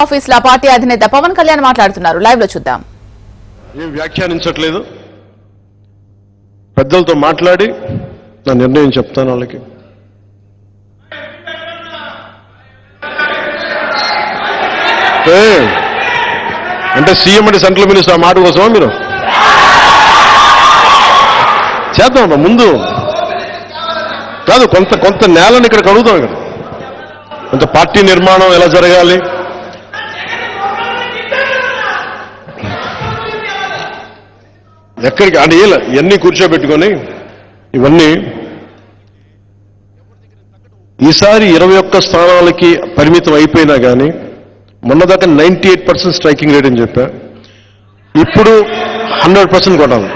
Office లో party అధినేత పవన్ కళ్యాణ్ మాట్లాడుతున్నారు. లైవ్ లో చూద్దాం. ఏం వ్యాఖ్యానించట్లేదు, పెద్దలతో మాట్లాడి నా నిర్ణయం చెప్తాను వాళ్ళకి. అంటే సీఎం అంటే సెంట్రల్ మినిస్టర్ ఆ మాట కోసమా మీరు? చేద్దాం ముందు కాదు, కొంత నేలని ఇక్కడ కడుగుతాం. ఇక్కడ కొంత పార్టీ నిర్మాణం ఎలా జరగాలి, ఎక్కడికి అంటే ఇవన్నీ కూర్చోబెట్టుకొని ఇవన్నీ ఈసారి 21 స్థానాలకి పరిమితం అయిపోయినా కానీ మొన్నదాకా 98% స్ట్రైకింగ్ రేట్ అని చెప్పా. ఇప్పుడు 100% కొట్టాలి.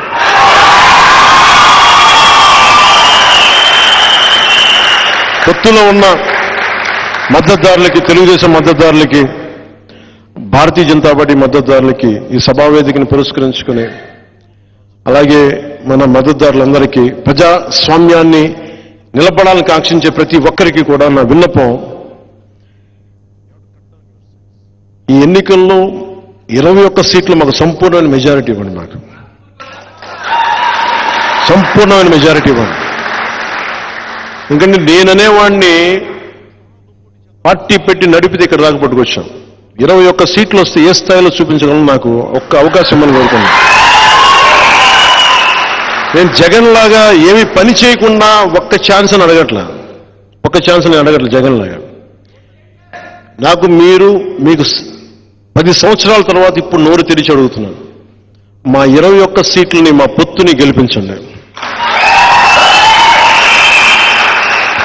పొత్తులో ఉన్న మద్దతుదారులకి, తెలుగుదేశం మద్దతుదారులకి, భారతీయ జనతా పార్టీ మద్దతుదారులకి ఈ సభావేదికను పురస్కరించుకుని, అలాగే మన మద్దతుదారులందరికీ ప్రజాస్వామ్యాన్ని నిలబడాలని కాంక్షించే ప్రతి ఒక్కరికి కూడా నా విన్నపం, ఈ ఎన్నికల్లో 21 సీట్లు మాకు సంపూర్ణమైన మెజారిటీ ఇవ్వండి. మాకు సంపూర్ణమైన మెజారిటీ ఇవ్వండి. ఎందుకంటే నేననేవాడిని పార్టీ పెట్టి నడిపితే ఇక్కడ దాకా పట్టుకొచ్చాం. 21 సీట్లు వస్తే ఏ స్థాయిలో చూపించగలను నాకు ఒక్క అవకాశం అని కోరుకున్నాను. నేను జగన్ లాగా ఏమి పని చేయకుండా ఒక్క ఛాన్స్ అని అడగట్లా, జగన్ లాగా. నాకు మీకు 10 సంవత్సరాల తర్వాత ఇప్పుడు నోరు తెరిచి అడుగుతున్నాను, మా 21 సీట్లని, మా పొత్తుని గెలిపించండి.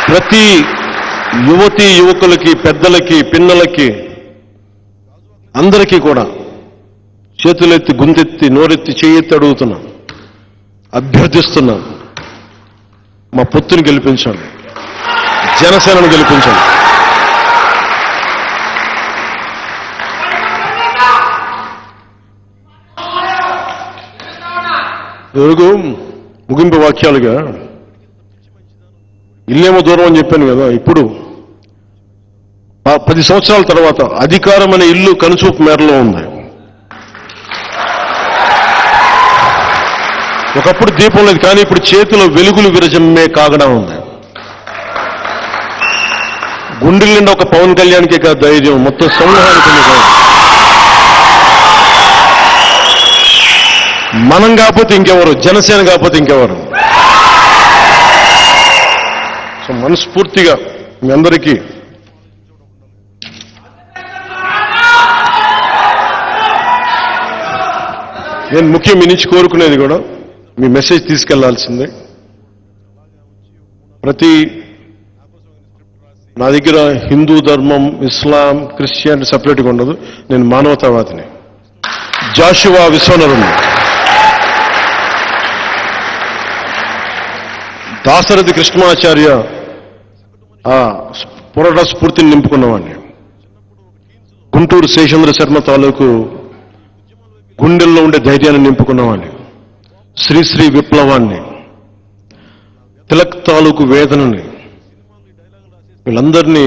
ప్రతి యువతీ యువకులకి, పెద్దలకి, పిన్నలకి, అందరికీ కూడా చేతులెత్తి, గుంతెత్తి, నోరెత్తి, చేయెత్తి అడుగుతున్నాను, అభ్యర్థిస్తున్నాను, మా పొత్తుని గెలిపించండి, జనసేనను గెలిపించండి. ముగింపు వాక్యాలుగా ఇల్లేమో దూరం అని చెప్పాను కదా, ఇప్పుడు 10 సంవత్సరాల తర్వాత అధికారం అనే ఇల్లు కనుచూపు మేరలో ఉంది. ఒకప్పుడు దీపం లేదు, కానీ ఇప్పుడు చేతిలో వెలుగులు విరజమ్మే కాగడా ఉంది. గుండెల నిండా ఒక పవన్ కళ్యాణ్కే కాదు ధైర్యం, మొత్తం సమూహానికి. మనం కాకపోతే ఇంకెవరు, జనసేన కాకపోతే ఇంకెవరు. సో మనస్ఫూర్తిగా మీ అందరికీ నేను ముఖ్యం మీ నుంచి కోరుకునేది కూడా, మీ మెసేజ్ తీసుకెళ్లాల్సిందే. నా దగ్గర హిందూ ధర్మం, ఇస్లాం, క్రిస్టియన్ సపరేట్గా ఉండదు. నేను మానవతావాదిని, జాషువా విశ్వనరుణ్ణి, దాశరథి కృష్ణమాచార్య పోరాట స్ఫూర్తిని నింపుకున్నవాడిని, గుంటూరు శేషేంద్ర శర్మ తాలూకు గుండెల్లో ఉండే ధైర్యాన్ని నింపుకున్నవాడిని, శ్రీశ్రీ విప్లవాన్ని, తిలక్ తాలూకు వేదనని, వీళ్ళందరినీ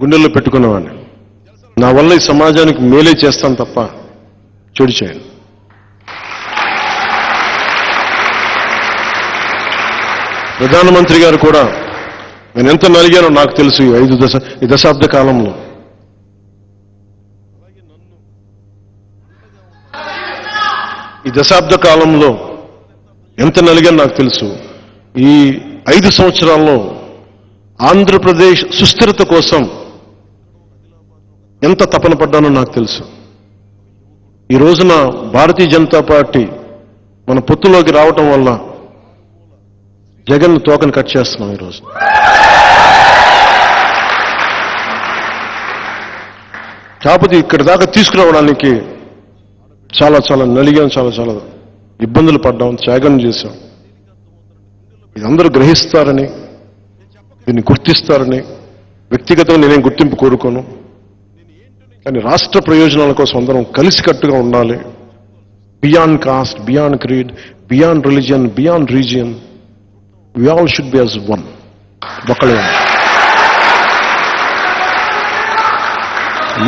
గుండెల్లో పెట్టుకున్నవాడిని. నా వల్ల ఈ సమాజానికి మేలే చేస్తాను తప్ప చెడు చేయను. ప్రధానమంత్రి గారు కూడా నేను ఎంత నలిగానో నాకు తెలుసు. ఈ దశాబ్ద కాలంలో ఎంత నలిగానో నాకు తెలుసు. ఈ 5 సంవత్సరాల్లో ఆంధ్రప్రదేశ్ సుస్థిరత కోసం ఎంత తపన పడ్డానో నాకు తెలుసు. ఈ రోజున భారతీయ జనతా పార్టీ మన పొత్తులోకి రావటం వల్ల జగన్ తోకను కట్ చేస్తున్నాం. ఈరోజు కాకపోతే ఇక్కడి దాకా తీసుకురావడానికి చాలా నలిగాం, చాలా ఇబ్బందులు పడ్డాం, త్యాగం చేశాం. ఇది అందరూ గ్రహిస్తారని, దీన్ని గుర్తిస్తారని వ్యక్తిగతంగా నేనేం గుర్తింపు కోరుకోను. కానీ రాష్ట్ర ప్రయోజనాల కోసం అందరం కలిసికట్టుగా ఉండాలి. Beyond cost, beyond creed, beyond religion, beyond region, we all should be as one.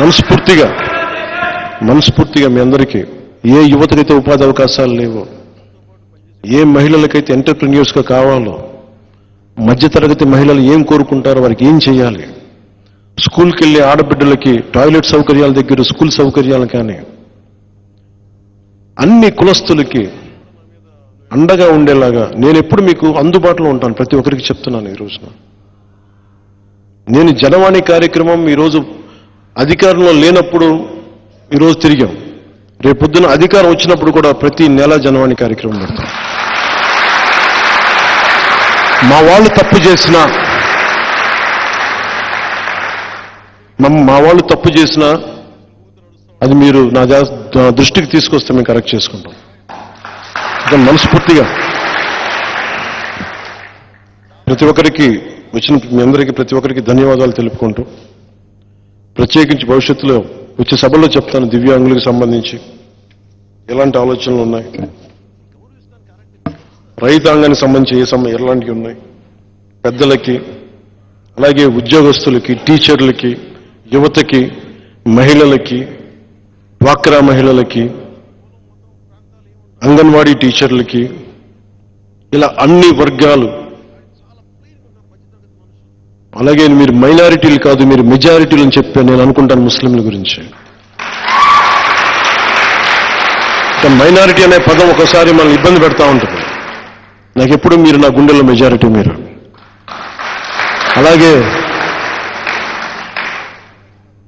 మనస్ఫూర్తిగా మనస్ఫూర్తిగా మీ అందరికీ, ఏ యువతకైతే ఉపాధి అవకాశాలు లేవో, ఏ మహిళలకైతే ఎంటర్ప్రెన్యూర్స్గా కావాలో, మధ్యతరగతి మహిళలు ఏం కోరుకుంటారో, వారికి ఏం చేయాలి, స్కూల్కి వెళ్ళే ఆడబిడ్డలకి టాయిలెట్ సౌకర్యాల దగ్గర స్కూల్ సౌకర్యాలు కానీ, అన్ని కులస్తులకి అండగా ఉండేలాగా నేను ఎప్పుడు మీకు అందుబాటులో ఉంటాను. ప్రతి ఒక్కరికి చెప్తున్నాను. ఈ రోజున నేను జనవాణి కార్యక్రమం ఈరోజు అధికారంలో లేనప్పుడు ఈరోజు తిరిగాం. రేపొద్దున అధికారం వచ్చినప్పుడు కూడా ప్రతి నెల జనవాణి కార్యక్రమం పెడతాం. మా వాళ్ళు తప్పు చేసినా, అది మీరు నా దృష్టికి తీసుకొస్తే మేము కరెక్ట్ చేసుకుంటాం. ఇక మనస్ఫూర్తిగా ప్రతి ఒక్కరికి వచ్చిన మీ అందరికీ ప్రతి ఒక్కరికి ధన్యవాదాలు తెలుపుకుంటూ, ప్రత్యేకించి భవిష్యత్తులో వచ్చే సభలో చెప్తాను దివ్యాంగులకు సంబంధించి ఎలాంటి ఆలోచనలు ఉన్నాయి, రైతాంగానికి సంబంధించి ఎలాంటివి ఉన్నాయి, పెద్దలకి, అలాగే ఉద్యోగస్తులకి, టీచర్లకి, యువతకి, మహిళలకి, డ్వాక్రా మహిళలకి, అంగన్వాడీ టీచర్లకి, ఇలా అన్ని వర్గాలు, అలాగే మీరు మైనారిటీలు కాదు మీరు మెజారిటీలు అని చెప్పి నేను అనుకుంటాను ముస్లింల గురించి. మైనారిటీ అనే పదం ఒకసారి మనల్ని ఇబ్బంది పెడతా ఉంటుంది. నాకు ఎప్పుడు మీరు నా గుండెల్లో మెజారిటీ మీరు. అలాగే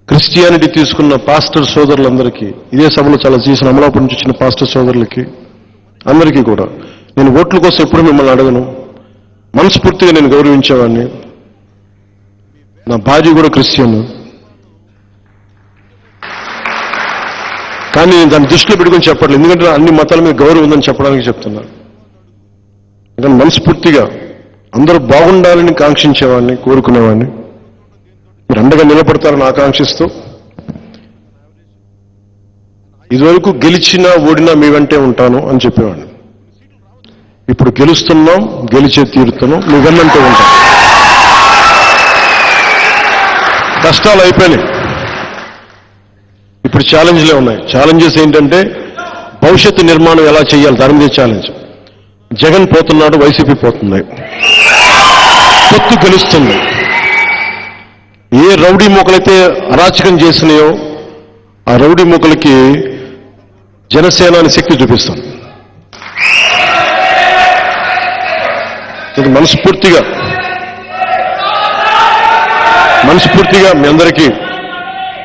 క్రిస్టియానిటీ తీసుకున్న పాస్టర్ సోదరులందరికీ, ఇదే సభలో చాలా చేసిన అమలాపురం నుంచి వచ్చిన పాస్టర్ సోదరులకి అందరికీ కూడా నేను ఓట్ల కోసం ఎప్పుడు మిమ్మల్ని అడగను. మనస్ఫూర్తిగా నేను గౌరవించేవాడిని. నా భార్య కూడా క్రిస్టియన్, కానీ నేను దాన్ని దృష్టిలో పెట్టుకొని చెప్పట్లేదు, ఎందుకంటే అన్ని మతాల మీద గౌరవం ఉందని చెప్పడానికి చెప్తున్నాను. కానీ మనస్ఫూర్తిగా అందరూ బాగుండాలని కాంక్షించేవాడిని, కోరుకునేవాడిని. మీరు అండగా నిలబడతారని ఆకాంక్షిస్తూ, ఇదివరకు గెలిచినా ఓడినా మీ వెంటే ఉంటాను అని చెప్పేవాడిని. ఇప్పుడు గెలుస్తున్నాం, గెలిచే తీరుతున్నాం, మీ వెన్నంటే ఉంటాం. కష్టాలు అయిపోయినాయి, ఇప్పుడు ఛాలెంజ్లే ఉన్నాయి. ఛాలెంజెస్ ఏంటంటే భవిష్యత్తు నిర్మాణం ఎలా చేయాలి, దాని మీద ఛాలెంజ్. జగన్ పోతున్నాడు, వైసీపీ పోతుంది, పొత్తు గెలుస్తుంది. ఏ రౌడీ మూకలైతే అరాచకం చేసినాయో ఆ రౌడీ మూకలకి జనసేన అని శక్తి చూపిస్తాం. ఇది మనస్ఫూర్తిగా మీ అందరికీ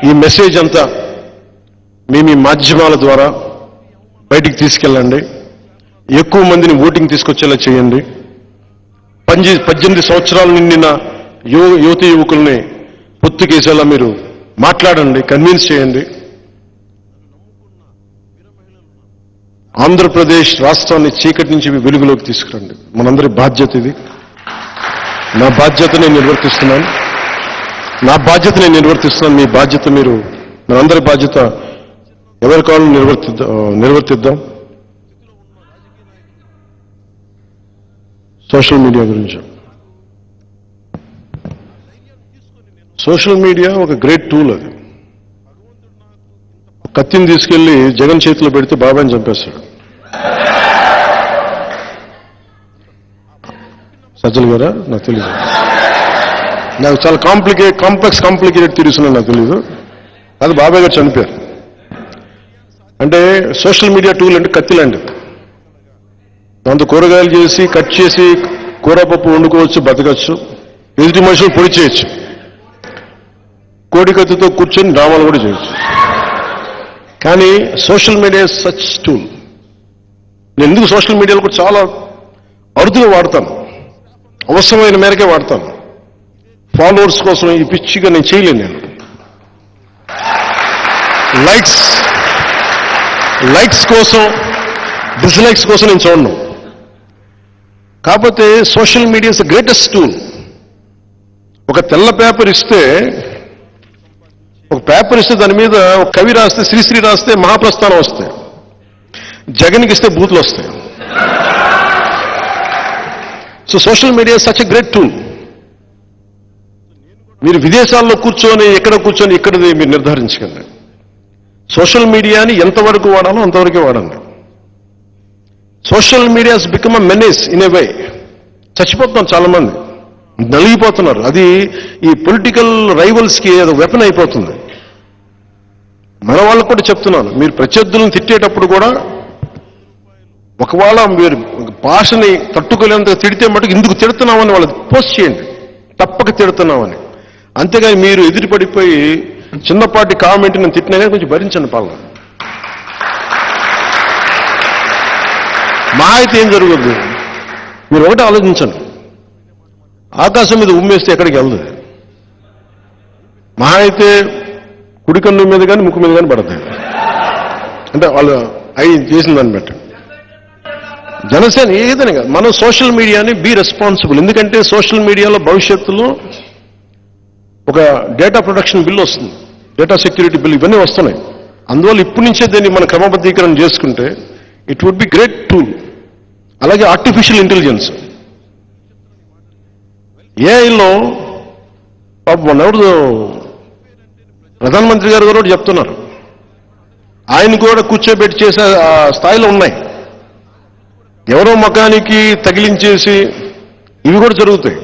ఈ మెసేజ్ అంతా మీ మాధ్యమాల ద్వారా బయటికి తీసుకెళ్ళండి. ఎక్కువ మందిని ఓటింగ్ తీసుకొచ్చేలా చేయండి. 18 సంవత్సరాలు నిండిన యువతి యువకుల్ని పొత్తుకేసేలా మీరు మాట్లాడండి, కన్విన్స్ చేయండి. ఆంధ్రప్రదేశ్ రాష్ట్రాన్ని చీకటి నుంచి వెలుగులోకి తీసుకురండి. మనందరి బాధ్యత ఇది. నా బాధ్యత నేను నిర్వర్తిస్తున్నాను. మీ బాధ్యత మనందరి బాధ్యత ఎవరి కాళ్ళు నిర్వర్తిద్దాం. సోషల్ మీడియా గురించి, సోషల్ మీడియా ఒక గ్రేట్ టూల్. అది కత్తిని తీసుకెళ్లి జగన్ చేతిలో పెడితే బాబాయ్ని చంపేస్తాడు. సజ్జల్ గారా నాకు తెలీదు, నాకు చాలా కాంప్లికేటెడ్ తీరుస్తున్నాను నాకు తెలీదు. అది బాబాయ్ గారు చనిపోయారు. అంటే సోషల్ మీడియా టూల్ అంటే కత్తిలాంటి, దాంతో కూరగాయలు చేసి కట్ చేసి కూరపప్పు వండుకోవచ్చు, బతకచ్చు, ఎదుటి మనుషులు పొడి చేయొచ్చు, కోడి కత్తితో కూర్చొని డ్రామాలు కూడా చేయొచ్చు. కానీ సోషల్ మీడియా సచ్ టూల్. నేను ఎందుకు సోషల్ మీడియాలో కూడా చాలా అరుదుగా వాడతాను, అవసరమైన మేరకే వాడతాను. ఫాలోవర్స్ కోసం ఈ పిచ్చిగా నేను చేయలేను. నేను లైక్స్ కోసం, డిస్లైక్స్ కోసం నేను చూడను. కాకపోతే social media is the greatest tool. ఒక తెల్ల పేపర్ ఇస్తే, దాని మీద ఒక కవి రాస్తే, శ్రీశ్రీ రాస్తే మహాప్రస్థానం వస్తాయి, జగన్కి ఇస్తే బూతులు వస్తాయి. So social media such a great tool. మీరు విదేశాల్లో కూర్చొని, ఎక్కడ కూర్చొని ఇక్కడది మీరు నిర్ధారించకండి. సోషల్ మీడియాని ఎంతవరకు వాడాలో అంతవరకే వాడండి. Social media has become a menace in a way. చచ్చిపోతున్నారు చాలా మంది, నలిగిపోతున్నారు. అది ఈ పొలిటికల్ రైవల్స్కి అది వెపన్ అయిపోతుంది. మన వాళ్ళకు కూడా చెప్తున్నాను, మీరు ప్రత్యర్థులను తిట్టేటప్పుడు కూడా ఒకవేళ మీరు భాషని తట్టుకోలేనంత తిడితే మటుకు ఇందుకు తిడుతున్నామని వాళ్ళకి పోస్ట్ చేయండి, తప్పక తిడుతున్నామని. అంతేగాని మీరు ఎదురుపడిపోయి చిన్నపాటి కామెంట్ నేను తిట్టినా కానీ కొంచెం భరించండి పాలన. మా అయితే ఏం జరుగుద్ది, మీరు ఒకటే ఆలోచించండి, ఆకాశం మీద ఉమ్మేస్తే ఎక్కడికి వెళ్ళదు. మహా అయితే కుడి కన్ను మీద కానీ ముక్కు మీద కానీ పడతాయి. అంటే వాళ్ళు అవి చేసిన దాన్ని బట్టి. జనసేన ఏదైనా కాదు, మనం సోషల్ మీడియాని బీ రెస్పాన్సిబుల్. ఎందుకంటే సోషల్ మీడియాలో భవిష్యత్తులో ఒక డేటా ప్రొటెక్షన్ బిల్ వస్తుంది, డేటా సెక్యూరిటీ బిల్, ఇవన్నీ వస్తున్నాయి. అందువల్ల ఇప్పటి నుంచే దీన్ని మనం క్రమబద్ధీకరణ చేసుకుంటే it would be great tool. అలాగే ఆర్టిఫిషియల్ ఇంటెలిజెన్స్, ఏఐలో పాపం ఎవరు ప్రధానమంత్రి గారు కూడా చెప్తున్నారు, ఆయన కూడా కూర్చోబెట్టి చేసే స్థాయిలో ఉన్నాయి. ఎవరో మకానికి తగిలించేసి ఇవి కూడా జరుగుతాయి.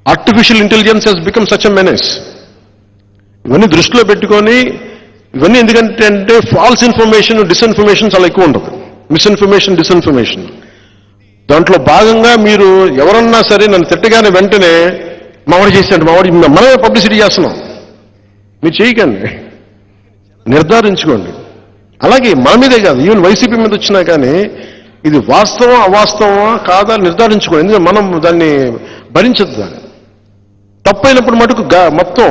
Artificial intelligence has become such a menace. ఇవన్నీ దృష్టిలో పెట్టుకొని, ఇవన్నీ ఎందుకంటే అంటే ఫాల్స్ ఇన్ఫర్మేషన్, డిస్ఇన్ఫర్మేషన్ చాలా ఎక్కువ ఉంటుంది, మిస్ఇన్ఫర్మేషన్, డిస్ఇన్ఫర్మేషన్. దాంట్లో భాగంగా మీరు ఎవరన్నా సరే నన్ను తిట్టగానే వెంటనే మావాడు చేశాడు, మావాడు మనమే పబ్లిసిటీ చేస్తున్నాం. మీరు చేయకండి, నిర్ధారించుకోండి. అలాగే మన మీదే కాదు, ఈవెన్ వైసీపీ మీద వచ్చినా కానీ ఇది వాస్తవం అవాస్తవమా కాదా నిర్ధారించుకోండి. ఎందుకంటే మనం దాన్ని భరించద్దు. దాన్ని తప్పైనప్పుడు మటుకు మొత్తం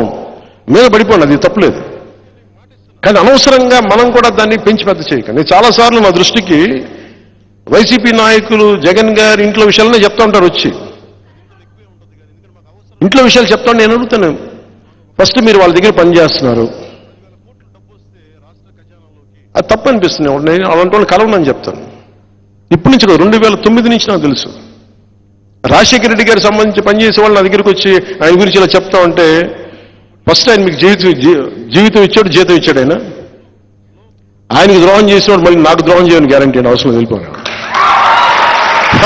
మీద పడిపోండి, అది తప్పులేదు. కానీ అనవసరంగా మనం కూడా దాన్ని పెంచి పెద్ద చేయకండి. చాలాసార్లు నా దృష్టికి వైసీపీ నాయకులు జగన్ గారి ఇంట్లో విషయాలనే చెప్తా ఉంటారు, వచ్చి ఇంట్లో విషయాలు చెప్తాను. నేను అడుగుతాను, ఫస్ట్ మీరు వాళ్ళ దగ్గర పనిచేస్తున్నారు, అది తప్పు అనిపిస్తుంది. నేను అలాంటి వాళ్ళు కలవనని చెప్తాను. ఇప్పటి నుంచి 2009 నుంచి నాకు తెలుసు, రాజశేఖర రెడ్డి గారికి సంబంధించి పనిచేసే వాళ్ళు నా దగ్గరికి వచ్చి ఆయన గురించి ఇలా చెప్తా ఉంటే, ఫస్ట్ ఆయన మీకు జీవితం ఇచ్చాడు, జీతం ఇచ్చాడు. ఆయనకి ద్రోహం చేసినవాడు మళ్ళీ నాకు ద్రోహం చేయని గ్యారంటీ అని అవసరం వెళ్ళిపోయాను.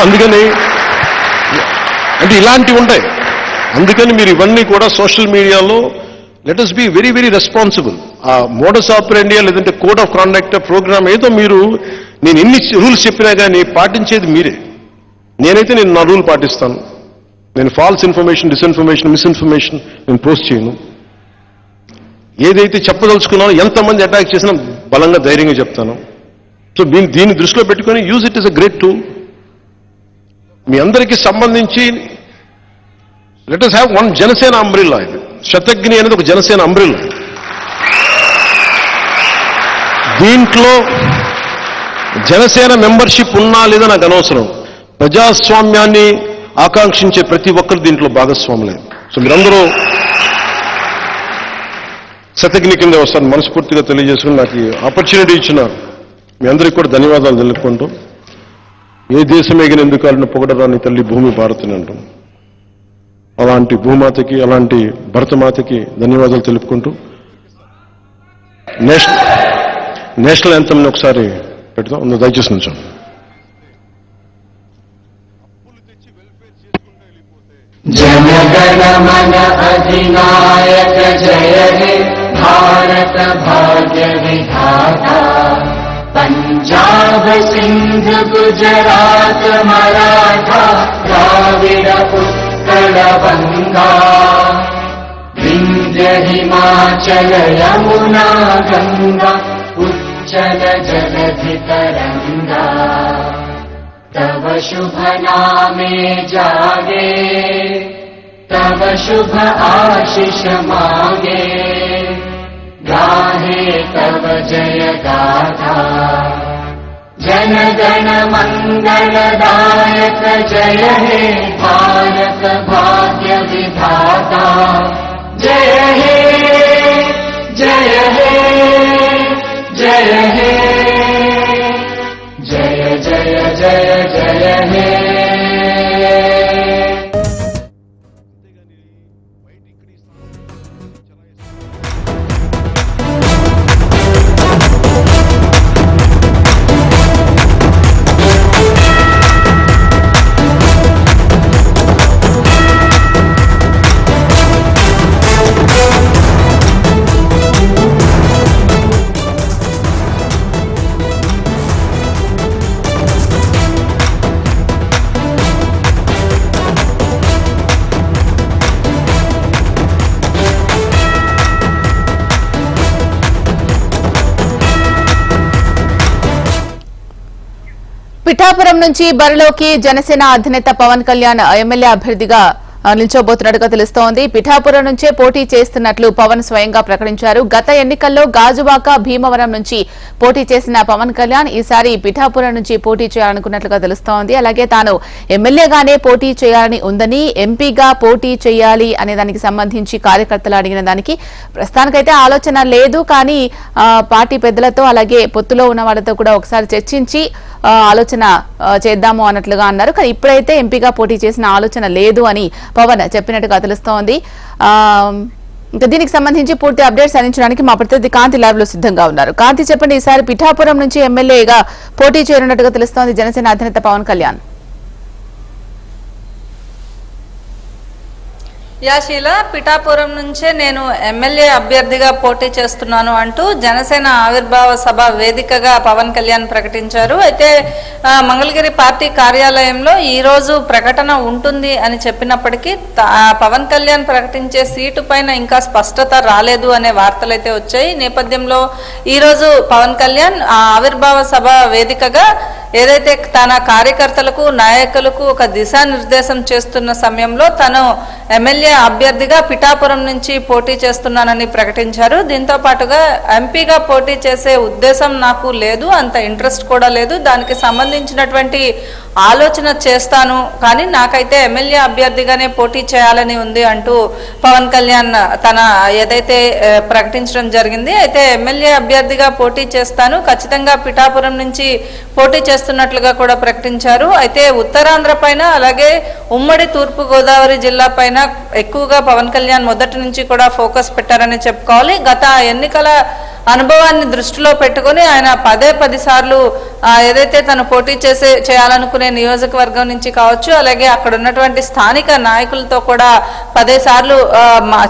అందుకని అంటే ఇలాంటివి ఉంటాయి. అందుకని మీరు ఇవన్నీ కూడా సోషల్ మీడియాలో let us be very very responsible. ఆ మోడస్ ఆపరేండి లేదంటే కోడ్ ఆఫ్ కాండక్ట్ ప్రోగ్రామ్ ఏదో మీరు, నేను ఎన్ని రూల్స్ చెప్పినా కానీ పాటించేది మీరే. నేను నా రూల్ పాటిస్తాను. నేను ఫాల్స్ ఇన్ఫర్మేషన్, డిస్ఇన్ఫర్మేషన్, మిస్ఇన్ఫర్మేషన్ నేను పోస్ట్ చేయను. ఏదైతే చెప్పదలుచుకున్నానో ఎంతమంది అటాక్ చేసినా బలంగా ధైర్యంగా చెప్తాను. సో దీన్ని దృష్టిలో పెట్టుకొని use it is a great tool. మీ అందరికీ సంబంధించి let us have one Janasena umbrella. ఇది శతఘ్ని అనేది ఒక జనసేన అంబ్రిల్లా. దీంట్లో జనసేన మెంబర్షిప్ ఉన్నా లేదా నాకు అనవసరం. ప్రజాస్వామ్యాన్ని ఆకాంక్షించే ప్రతి ఒక్కరు దీంట్లో భాగస్వాములే. సో మీరందరూ శతఘ్ని కింద వస్తాను మనస్ఫూర్తిగా తెలియజేసుకుని నాకు ఈ ఆపర్చునిటీ ఇచ్చిన మీ అందరికీ కూడా ధన్యవాదాలు తెలుపుకుంటూ, ఏ దేశం ఎగినెందుకు కాలిన పొగడరాని తల్లి భూమి భారతిని అంటాం. అలాంటి భూమాతకి, అలాంటి భరతమాతకి ధన్యవాదాలు తెలుపుకుంటూ నేషనల్ యాంథమ్ని ఒకసారి పెడతాం. దయచేసి నుంచోం. जनगण मन अधिनायक जय हे भारत भाग्य विधाता। पंजाब सिंध गुजरात मराठा द्राविड उत्कल बंगा। विंध्य हिमाचल यमुना गंगा उच्चल जलधि तरंगा। तव शुभ नामे जागे तव शुभ आशीष मांगे। गाहे तव जय गाथा जन गण मंगलदायक जय हे भारत भाग्य विधाता। जय हे जय हे जय हे जय जय जय जय हे। పిఠాపురం నుంచి బరిలోకి జనసేన అధినేత పవన్ కళ్యాణ్ ఎమ్మెల్యే అభ్యర్థిగా నిల్చోబోతున్నట్టుగా తెలుస్తోంది. పిఠాపురం నుంచే పోటీ చేస్తున్నట్లు పవన్ స్వయంగా ప్రకటించారు. గత ఎన్నికల్లో గాజువాక భీమవరం నుంచి పోటీ చేసిన పవన్ కళ్యాణ్ ఈసారి పిఠాపురం నుంచి పోటీ చేయాలనుకున్నట్లుగా తెలుస్తోంది. అలాగే తాను ఎమ్మెల్యేగానే పోటీ చేయాలని ఉందని, ఎంపీగా పోటీ చేయాలి అనే దానికి సంబంధించి కార్యకర్తలు అడిగిన దానికి ప్రస్తుతానికైతే ఆలోచన లేదు. కానీ పార్టీ పెద్దలతో అలాగే పొత్తులో ఉన్న వాళ్ళతో కూడా ఒకసారి చర్చించి ఆలోచన చేద్దాము అన్నట్లుగా అన్నారు. కానీ ఇప్పుడైతే ఎంపీగా పోటీ చేసిన ఆలోచన లేదు అని పవన్ చెప్పినట్టుగా తెలుస్తోంది. ఇంకా దీనికి సంబంధించి పూర్తి అప్డేట్స్ అందించడానికి మా ప్రతినిధి కాంతి లైవ్ లో సిద్ధంగా ఉన్నారు. కాంతి, చెప్పండి, ఈసారి పిఠాపురం నుంచి ఎమ్మెల్యేగా పోటీ చేయనున్నట్టుగా తెలుస్తోంది జనసేన అధినేత పవన్ కళ్యాణ్. యాశీల, పిఠాపురం నుంచే నేను ఎమ్మెల్యే అభ్యర్థిగా పోటీ చేస్తున్నాను అంటూ జనసేన ఆవిర్భావ సభ వేదికగా పవన్ కళ్యాణ్ ప్రకటించారు. అయితే మంగళగిరి పార్టీ కార్యాలయంలో ఈ రోజు ప్రకటన ఉంటుంది అని చెప్పినప్పటికీ పవన్ కళ్యాణ్ ప్రకటించే సీటు పైన ఇంకా స్పష్టత రాలేదు అనే వార్తలు అయితే వచ్చాయి. నేపథ్యంలో ఈ రోజు పవన్ కళ్యాణ్ ఆవిర్భావ సభ వేదికగా ఏదైతే తన కార్యకర్తలకు నాయకులకు ఒక దిశానిర్దేశం చేస్తున్న సమయంలో తను ఎమ్మెల్యే అభ్యర్థిగా పిఠాపురం నుంచి పోటీ చేస్తున్నానని ప్రకటించారు. దీంతో పాటుగా ఎంపీగా పోటీ చేసే ఉద్దేశం నాకు లేదు, అంత ఇంట్రెస్ట్ కూడా లేదు, దానికి సంబంధించినటువంటి ఆలోచన చేస్తాను, కానీ నాకైతే ఎమ్మెల్యే అభ్యర్థిగానే పోటీ చేయాలని ఉంది అంటూ పవన్ కళ్యాణ్ తన ఏదైతే ప్రకటించడం జరిగింది. అయితే ఎమ్మెల్యే అభ్యర్థిగా పోటీ చేస్తాను, ఖచ్చితంగా పిఠాపురం నుంచి పోటీ చేస్తున్నట్లుగా కూడా ప్రకటించారు. అయితే ఉత్తరాంధ్ర పైన అలాగే ఉమ్మడి తూర్పు గోదావరి జిల్లా పైన ఎక్కువగా పవన్ కళ్యాణ్ మొదటి నుంచి కూడా ఫోకస్ పెట్టారని చెప్పుకోవాలి. గత ఎన్నికల అనుభవాన్ని దృష్టిలో పెట్టుకుని ఆయన 10 సార్లు ఏదైతే తను పోటీ చేయాలనుకునే నియోజకవర్గం నుంచి కావచ్చు, అలాగే అక్కడ ఉన్నటువంటి స్థానిక నాయకులతో కూడా 10 సార్లు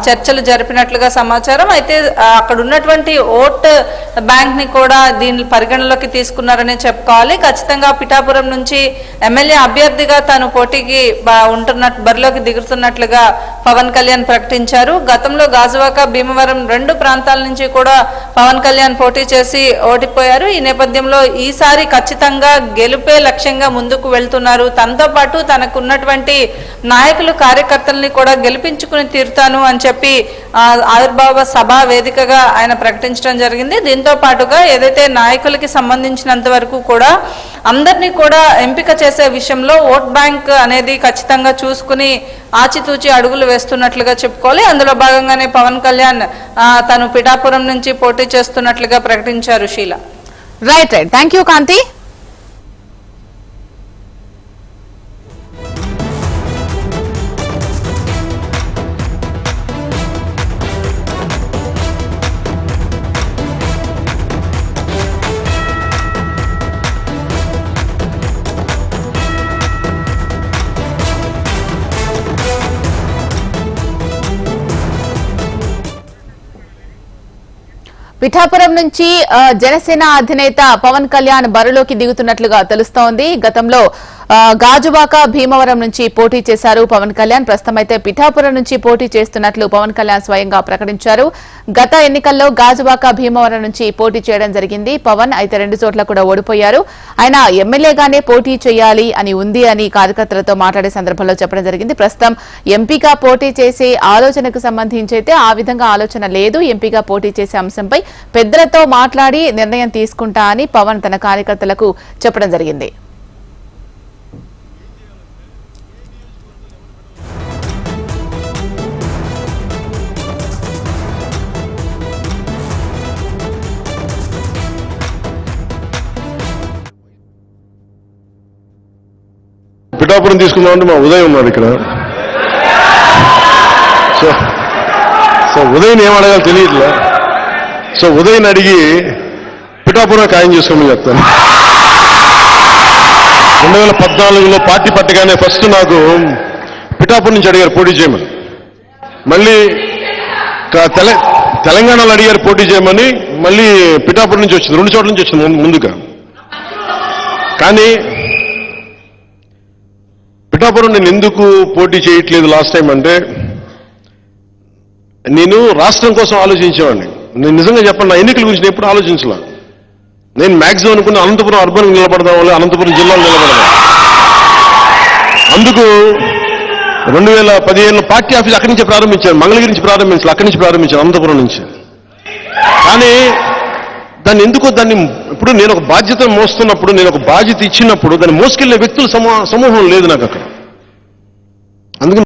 చర్చలు జరిపినట్లుగా సమాచారం. అయితే అక్కడ ఉన్నటువంటి ఓట్ బ్యాంక్ ని కూడా దీన్ని పరిగణలోకి తీసుకున్నారని చెప్పుకోవాలి. ఖచ్చితంగా పిఠాపురం నుంచి ఎమ్మెల్యే అభ్యర్థిగా తాను పోటీకి బరిలోకి దిగుతున్నట్లుగా పవన్ కళ్యాణ్ ప్రకటించారు. గతంలో గాజువాక భీమవరం 2 ప్రాంతాల నుంచి కూడా పవన్ కళ్యాణ్ పోటీ చేసి ఓడిపోయారు. ఈ నేపథ్యంలో ఈసారి ఖచ్చితంగా గెలుపే లక్ష్యంగా ముందుకు వెళ్తున్నారు. తనతో పాటు తనకున్నటువంటి నాయకులు కార్యకర్తల్ని కూడా గెలిపించుకుని తీరుతాను అని చెప్పి ఆవిర్భావ సభ వేదికగా ఆయన ప్రకటించడం జరిగింది. దీంతో పాటుగా ఏదైతే నాయకులకి సంబంధించినంత వరకు కూడా అందరినీ కూడా ఎంపిక చేసే విషయంలో ఓట్ బ్యాంక్ అనేది ఖచ్చితంగా చూసుకుని ఆచితూచి అడుగులు వేస్తున్నట్లుగా చెప్పుకోవాలి. అందులో భాగంగానే పవన్ కళ్యాణ్ తను పిఠాపురం నుంచి పోటీ చేస్తున్నట్లుగా ప్రకటించారు. షీలా, రైట్. థ్యాంక్ యూ కాంతి. పిఠాపురం నుంచి జనసేన అధినేత పవన్ కళ్యాణ్ బరిలోకి దిగుతున్నట్లుగా తెలుస్తోంది. గతంలో గాజువాక భీమవరం నుంచి పోటీ చేశారు పవన్ కళ్యాణ్. ప్రస్తుతం అయితే పిఠాపురం నుంచి పోటీ చేస్తున్నట్లు పవన్ కళ్యాణ్ స్వయంగా ప్రకటించారు. గత ఎన్నికల్లో గాజువాక భీమవరం నుంచి పోటీ చేయడం జరిగింది పవన్. అయితే 2 చోట్ల కూడా ఓడిపోయారు. ఆయన ఎమ్మెల్యేగానే పోటీ చేయాలి అని ఉంది అని కార్యకర్తలతో మాట్లాడే సందర్భంలో చెప్పడం జరిగింది. ప్రస్తుతం ఎంపీగా పోటీ చేసే ఆలోచనకు సంబంధించి అయితే ఆ విధంగా ఆలోచన లేదు. ఎంపీగా పోటీ చేసే అంశంపై పెద్దలతో మాట్లాడి నిర్ణయం తీసుకుంటా అని పవన్ తన కార్యకర్తలకు చెప్పడం జరిగింది. పిఠాపురం తీసుకుందామంటే మా ఉదయం ఉన్నాడు ఇక్కడ. సో ఉదయం ఏం అడగాలో తెలియట్లే. సో ఉదయం అడిగి పిఠాపురం ఖాయం చేసుకోమని చెప్తాను. 2014లో పార్టీ పట్టగానే ఫస్ట్ నాకు పిఠాపురం నుంచి అడిగారు పోటీ చేయమని. మళ్ళీ తెలంగాణలో అడిగారు పోటీ చేయమని. మళ్ళీ పిఠాపురం నుంచి వచ్చింది, 2 చోట్ల నుంచి వచ్చింది ముందుగా. కానీ పిఠాపురం నేను ఎందుకు పోటీ చేయట్లేదు లాస్ట్ టైం అంటే, నేను రాష్ట్రం కోసం ఆలోచించేవాడిని. నేను నిజంగా చెప్పండి, నా ఎన్నికల గురించి ఎప్పుడు ఆలోచించలే. నేను మ్యాక్సిమం అనుకున్న అనంతపురం అర్బన్ నిలబడదాం, అనంతపురం జిల్లాలో నిలబడదాం. అందుకు 2015లో పార్టీ ఆఫీస్ అక్కడి నుంచి ప్రారంభించారు, మంగళగిరి నుంచి ప్రారంభించారు, అక్కడి నుంచి ప్రారంభించారు, అనంతపురం నుంచి. కానీ దాన్ని ఇప్పుడు నేను ఒక బాధ్యత మోస్తున్నప్పుడు, నేను ఒక బాధ్యత ఇచ్చినప్పుడు దాన్ని మోసుకెళ్లే వ్యక్తుల సమూహం లేదు నాకు అక్కడ. అందుకని